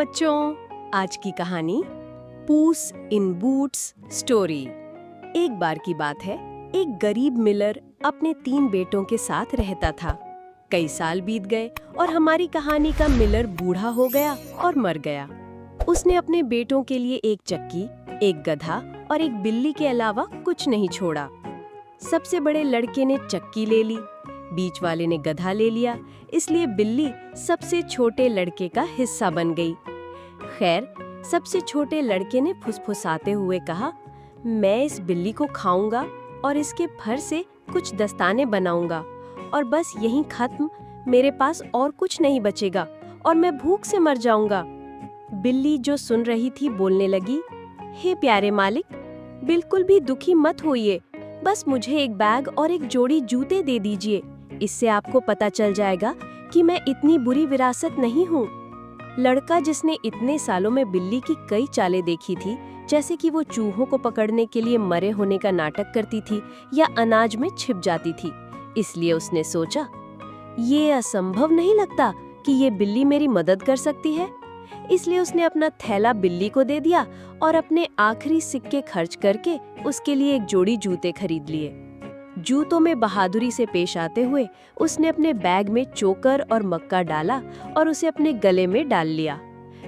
बच्चों, आज की कहानी पूस इन बूट्स स्टोरी। एक बार की बात है, एक गरीब मिलर अपने 3 बेटों के साथ रहता था। कई साल बीत गए और हमारी कहानी का मिलर बूढ़ा हो गया और मर गया। उसने अपने बेटों के लिए एक चक्की, एक गधा और एक बिल्ली के अलावा कुछ नहीं छोड़ा। सबसे बड़े लड़के ने चक्की ले ली, बीच वाले ने गधा ले लिया, इसलिए बिल्ली सबसे छोटे लड़के का हिस्सा बन गई। खैर, सबसे छोटे लड़के ने फुसफुसाते हुए कहा, मैं इस बिल्ली को खाऊंगा और इसके फर से कुछ दस्ताने बनाऊंगा और बस यहीं खत्म, मेरे पास और कुछ नहीं बचेगा और मैं भूख से मर जाऊंगा। बिल्ली जो सुन रही थी बोलने लगी, हे प्यारे मालिक, बिल्कुल भी दुखी मत होइए, बस मुझे एक बैग और एक जोड़ी जूते दे दीजिए, इससे आपको पता चल जाएगा कि मैं इतनी बुरी विरासत नहीं हूँ। लड़का, जिसने इतने सालों में बिल्ली की कई चालें देखी थी, जैसे कि वो चूहों को पकड़ने के लिए मरे होने का नाटक करती थी या अनाज में छिप जाती थी, इसलिए उसने सोचा, ये असंभव नहीं लगता कि ये बिल्ली मेरी मदद कर सकती है। इसलिए उसने अपना थैला बिल्ली को दे दिया और अपने आखिरी सिक्के खर्च करके उसके लिए एक जोड़ी जूते खरीद लिए। जूतों में बहादुरी से पेश आते हुए उसने अपने बैग में चोकर और मक्का डाला और उसे अपने गले में डाल लिया।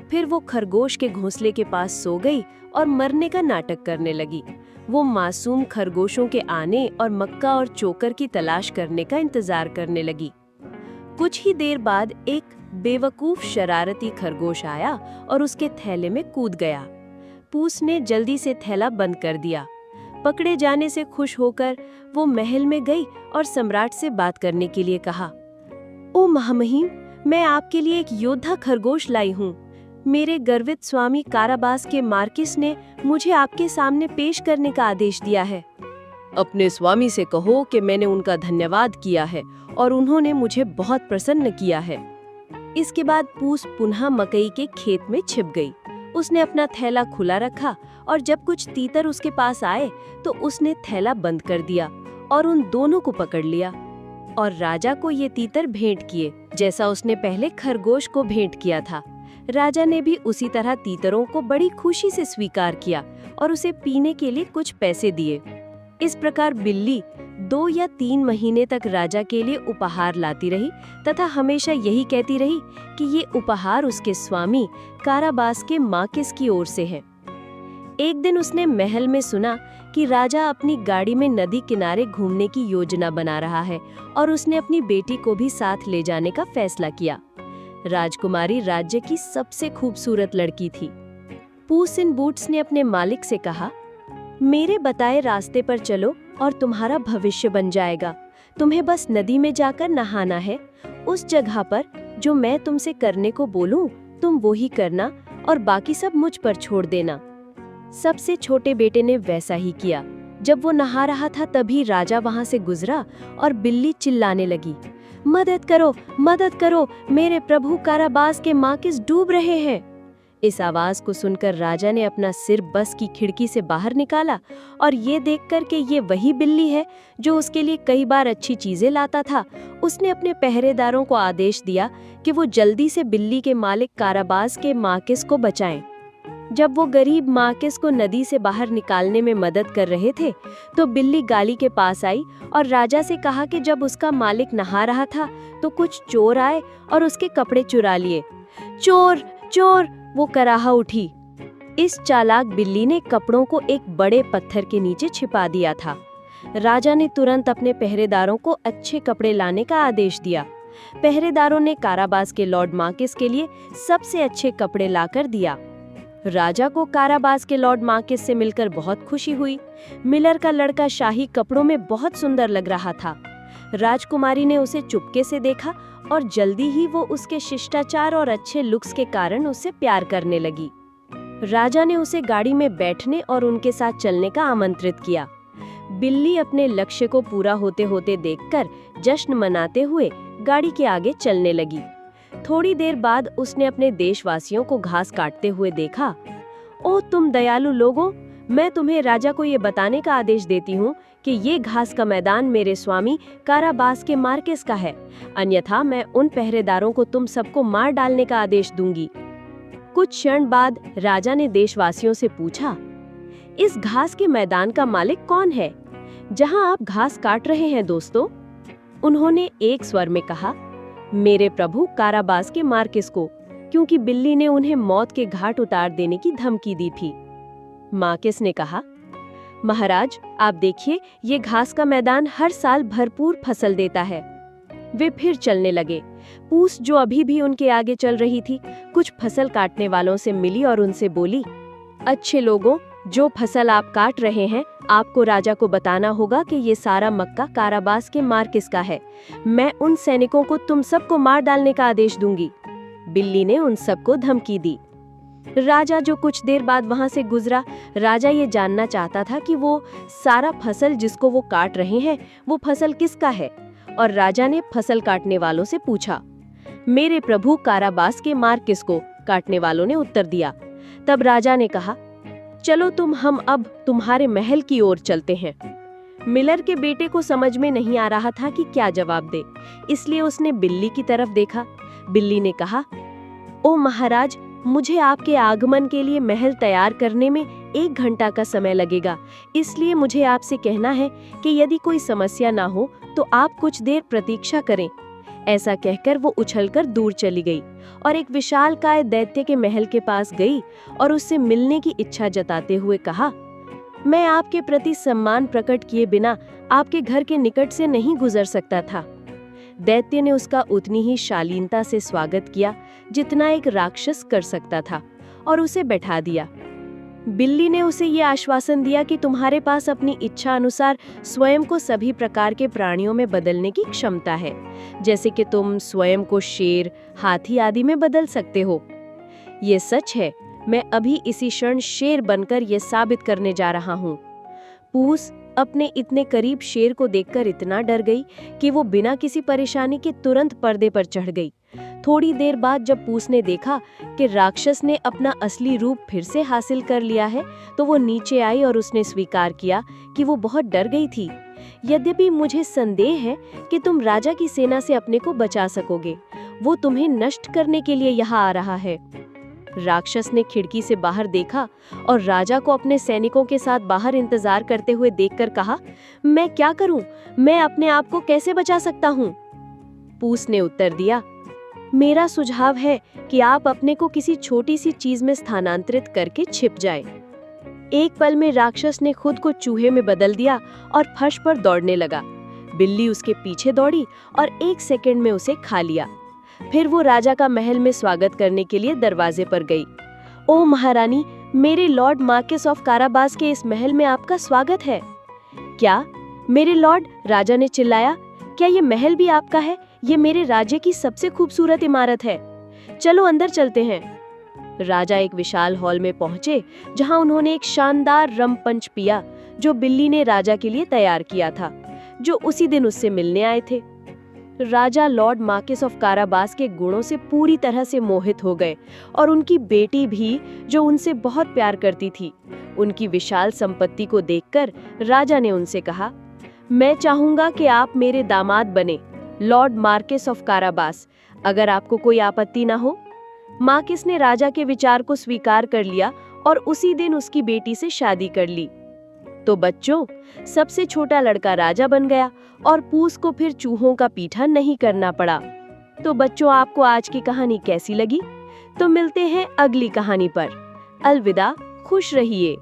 फिर वो खरगोश के घोंसले के पास सो गई और मरने का नाटक करने लगी। वो मासूम खरगोशों के आने और मक्का और चोकर की तलाश करने का इंतजार करने लगी। कुछ ही देर बाद एक बेवकूफ शरारती खरगोश आया और उसके थैले में कूद गया। पूस ने जल्दी से थैला बंद कर दिया। पकड़े जाने से खुश होकर वो महल में गई और सम्राट से बात करने के लिए कहा, ओ महामहिम, मैं आपके लिए एक योद्धा खरगोश लाई हूँ। मेरे गर्वित स्वामी काराबास के मार्किस ने मुझे आपके सामने पेश करने का आदेश दिया है। अपने स्वामी से कहो कि मैंने उनका धन्यवाद किया है और उन्होंने मुझे बहुत प्रसन्न किया है। इसके बाद पूस पुनः मकई के खेत में छिप गई। उसने अपना थैला खुला रखा और जब कुछ तीतर उसके पास आए तो उसने थैला बंद कर दिया और उन दोनों को पकड़ लिया और राजा को ये तीतर भेंट किए, जैसा उसने पहले खरगोश को भेंट किया था। राजा ने भी उसी तरह तीतरों को बड़ी खुशी से स्वीकार किया और उसे पीने के लिए कुछ पैसे दिए। इस प्रकार बिल्ली 2 या 3 महीने तक राजा के लिए उपहार लाती रही तथा हमेशा यही कहती रही कि ये उपहार उसके स्वामी काराबास के माकिस की ओर से है। एक दिन उसने महल में सुना कि राजा अपनी गाड़ी में नदी किनारे घूमने की योजना बना रहा है और उसने अपनी बेटी को भी साथ ले जाने का फैसला किया। राजकुमारी राज्य की सबसे खूबसूरत लड़की थी। पूस इन बूट्स ने अपने मालिक से कहा, मेरे बताए रास्ते पर चलो और तुम्हारा भविष्य बन जाएगा। तुम्हें बस नदी में जाकर नहाना है। उस जगह पर जो मैं तुमसे करने को बोलूं, तुम वो ही करना और बाकी सब मुझ पर छोड़ देना। सबसे छोटे बेटे ने वैसा ही किया। जब वो नहा रहा था तभी राजा वहां से गुजरा और बिल्ली चिल्लाने लगी, मदद करो, मदद करो, मेरे प्रभु काराबास के माकिस डूब रहे हैं। इस आवाज को सुनकर राजा ने अपना सिर बस की खिड़की से बाहर निकाला और ये देखकर कि ये वही बिल्ली है जो उसके लिए कई बार अच्छी चीजें लाता था, उसने अपने पहरेदारों को आदेश दिया कि वो जल्दी से बिल्ली के मालिक काराबास के माकिस को बचाएं। जब वो गरीब माकिस को नदी से बाहर निकालने में मदद कर रहे थे तो बिल्ली गाली के पास आई और राजा से कहा कि जब उसका मालिक नहा रहा था तो कुछ चोर आए और उसके कपड़े चुरा लिए। चोर, चोर, वो कराहा उठी। इस चालाक बिल्ली ने कपड़ों को एक बड़े पत्थर के नीचे छिपा दिया था। राजा ने तुरंत अपने पहरेदारों को अच्छे कपड़े लाने का आदेश दिया। पहरेदारों ने काराबास के लॉर्ड माकिस के लिए सबसे अच्छे कपड़े लाकर दिया। राजा को काराबास के लॉर्ड माकिस से मिलकर बहुत खुशी हुई। मिलर का लड़का शाही कपड़ों में बहुत सुंदर लग रहा था। राजकुमारी ने उसे चुपके से देखा और जल्दी ही वो उसके शिष्टाचार और अच्छे लुक्स के कारण उससे प्यार करने लगी। राजा ने उसे गाड़ी में बैठने और उनके साथ चलने का आमंत्रित किया। बिल्ली अपने लक्ष्य को पूरा होते होते देखकर जश्न मनाते हुए गाड़ी के आगे चलने लगी। थोड़ी देर बाद उसने अपने देशवासियों को घास काटते हुए देखा। ओ तुम दयालु लोगों, मैं तुम्हें राजा को ये बताने का आदेश देती हूँ कि ये घास का मैदान मेरे स्वामी काराबास के मार्किस का है, अन्यथा मैं उन पहरेदारों को तुम सबको मार डालने का आदेश दूंगी। कुछ क्षण बाद राजा ने देशवासियों से पूछा, इस घास के मैदान का मालिक कौन है, जहां आप घास काट रहे हैं दोस्तों? उन्होंने एक स्वर में कहा, मेरे प्रभु काराबास के मार्किस को, क्योंकि बिल्ली ने उन्हें मौत के घाट उतार देने की धमकी दी थी। मार्किस ने कहा, महाराज आप देखिए, ये घास का मैदान हर साल भरपूर फसल देता है। वे फिर चलने लगे। पूस, जो अभी भी उनके आगे चल रही थी, कुछ फसल काटने वालों से मिली और उनसे बोली, अच्छे लोगों, जो फसल आप काट रहे हैं, आपको राजा को बताना होगा कि ये सारा मक्का काराबास के मार्किस का है। मैं उन सैनिकों को तुम सबको मार डालने का आदेश दूंगी। बिल्ली ने उन सबको धमकी दी। राजा, जो कुछ देर बाद वहां से गुजरा, राजा ये जानना चाहता था कि वो सारा फसल जिसको वो काट रहे हैं, वो फसल किसका है। और राजा ने फसल काटने वालों से पूछा। मेरे प्रभु काराबास के मार्किस को, काटने वालों ने उत्तर दिया। तब राजा ने कहा, चलो हम अब तुम्हारे महल की ओर चलते हैं। मिलर के बेटे को समझ में नहीं आ रहा था कि क्या जवाब दे, इसलिए उसने बिल्ली की तरफ देखा। बिल्ली ने कहा, ओ महाराज, मुझे आपके आगमन के लिए महल तैयार करने में 1 घंटा का समय लगेगा, इसलिए मुझे आपसे कहना है कि यदि कोई समस्या ना हो तो आप कुछ देर प्रतीक्षा करें। ऐसा कहकर वो उछलकर दूर चली गई और एक विशालकाय दैत्य के महल के पास गई और उससे मिलने की इच्छा जताते हुए कहा, मैं आपके प्रति सम्मान प्रकट किए बिना आपके घर के निकट से नहीं गुजर सकता था। दैत्य ने उसका उतनी ही शालीनता से स्वागत किया जितना एक राक्षस कर सकता था और उसे बैठा दिया। बिल्ली ने उसे ये आश्वासन दिया कि तुम्हारे पास अपनी इच्छा अनुसार स्वयं को सभी प्रकार के प्राणियों में बदलने की क्षमता है, जैसे कि तुम स्वयं को शेर, हाथी आदि में बदल सकते हो। ये सच है, मैं अभी इसी क्षण शेर बनकर ये साबित करने जा रहा हूँ। पूस अपने इतने करीब शेर को देखकर इतना डर गई कि वो बिना किसी परेशानी के तुरंत पर्दे पर चढ़ गई। थोड़ी देर बाद जब पूस ने देखा कि राक्षस ने अपना असली रूप फिर से हासिल कर लिया है, तो वो नीचे आई और उसने स्वीकार किया कि वो बहुत डर गई थी। यद्यपि मुझे संदेह है कि तुम राजा की सेना से अपने को बचा सकोगे, वो तुम्हें नष्ट करने के लिए यहाँ आ रहा है। राक्षस ने खिड़की से बाहर देखा और राजा को अपने सैनिकों के साथ बाहर इंतजार करते हुए देखकर कहा, मैं क्या करूं? मैं अपने आप को कैसे बचा सकता हूं? पूस ने उत्तर दिया, मेरा सुझाव है कि आप अपने को किसी छोटी सी चीज में स्थानांतरित करके छिप जाए। एक पल में राक्षस ने खुद को चूहे में बदल दिया और फर्श पर दौड़ने लगा। बिल्ली उसके पीछे दौड़ी और 1 सेकंड में उसे खा लिया। फिर वो राजा का महल में स्वागत करने के लिए दरवाजे पर गई। ओ महारानी, मेरे लॉर्ड मार्किस ऑफ काराबास के इस महल में आपका स्वागत है। क्या मेरे लॉर्ड? राजा ने चिल्लाया, क्या ये महल भी आपका है? ये मेरे राज्य की सबसे खूबसूरत इमारत है। चलो अंदर चलते हैं। राजा एक विशाल हॉल में पहुंचे जहां उन्होंने एक शानदार रमपंच पिया जो बिल्ली ने राजा के लिए तैयार किया था, जो उसी दिन उससे मिलने आए थे। राजा लॉर्ड मार्किस ऑफ काराबास के गुणों से पूरी तरह से मोहित हो गए और उनकी बेटी भी, जो उनसे बहुत प्यार करती थी। उनकी विशाल संपत्ति को देखकर राजा ने उनसे कहा, मैं चाहूंगा कि आप मेरे दामाद बने, लॉर्ड मार्किस ऑफ काराबास, अगर आपको कोई आपत्ति ना हो। मार्किस ने राजा के विचार को स्वीकार कर लिया और उसी दिन उसकी बेटी से शादी कर ली। तो बच्चों, सबसे छोटा लड़का राजा बन गया और पूस को फिर चूहों का पीछा नहीं करना पड़ा। तो बच्चों, आपको आज की कहानी कैसी लगी? तो मिलते हैं अगली कहानी पर। अलविदा, खुश रहिए।